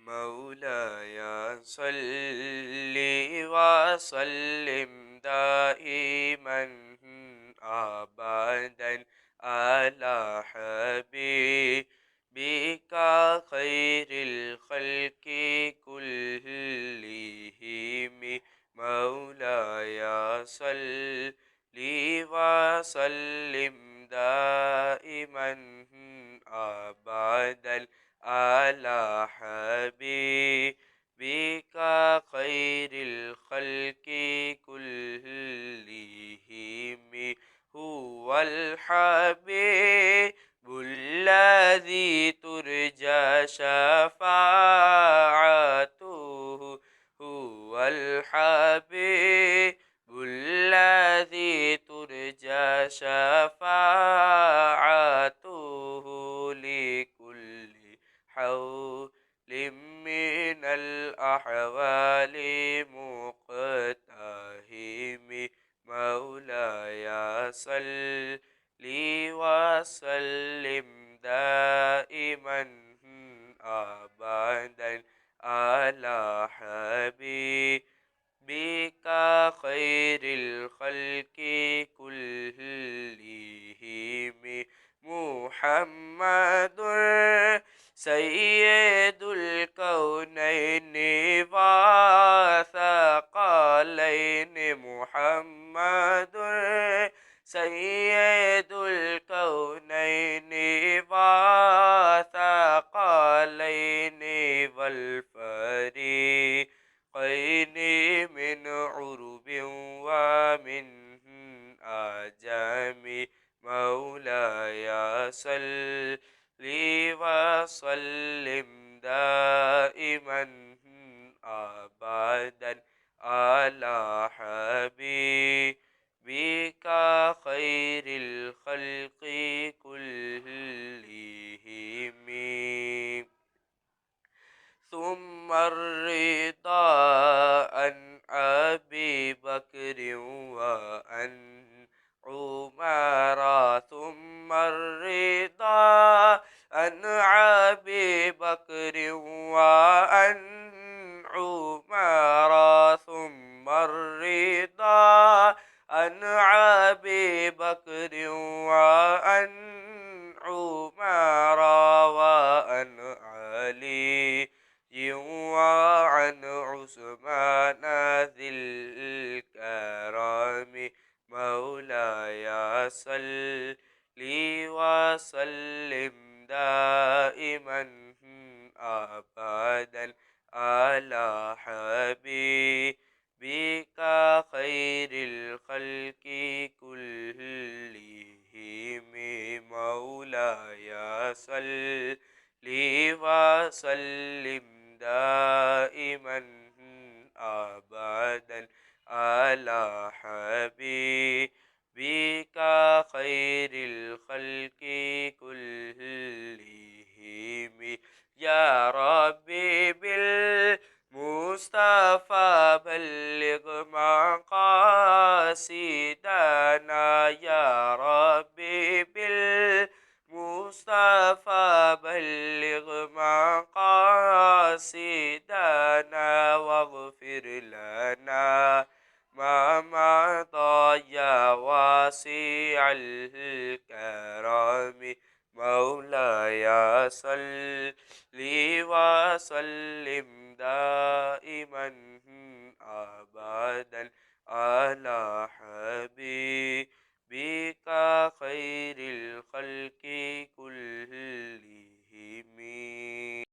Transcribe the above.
مولاي صل وسلم دائما أبدا على حبيبك خير الخلق كلهم. مولاي صل وسلم دائما أبدا على حبيبك خير الخلق كلهم. هو الحبيب الذي ترجى شفاعته. هو الحبيب الذي ترجى شفاعته لكل حول من الأحوال مقتهم. مولاي صل وسلم دائما أبدا على حبيبك خير الخلق كلهم. محمد سيد الكونين وثقلين. محمد سيد الكونين وثقلين والفريقين من عرب ومن أجم. مولاي صل وسلم دائما أبدا على حبيبك خير الخلق كلهم. ثم الرضا عن أبي بكر وعن عمر. ثم الرضا عن أبي بكر وعن عمر. ثم الرضا عن أبي بكر وعن عمر وعن علي وعن عثمان ذي الكرم. مولاي صل وسلم دائما أبدا على حبيبك خير الخلق كلهم. مولاي صل وسلم دائما أبدا على حبيبك خير الخلق كلهم. يا ربي بالمصطفى بلغ مقاصدنا. يا ربي بالمصطفى بلغ مقاصدنا واغفر لنا ما مضى يا واسع الكرم. مولاي صل وسلم دائما أبدا على حبيبك خير الخلق كلهم.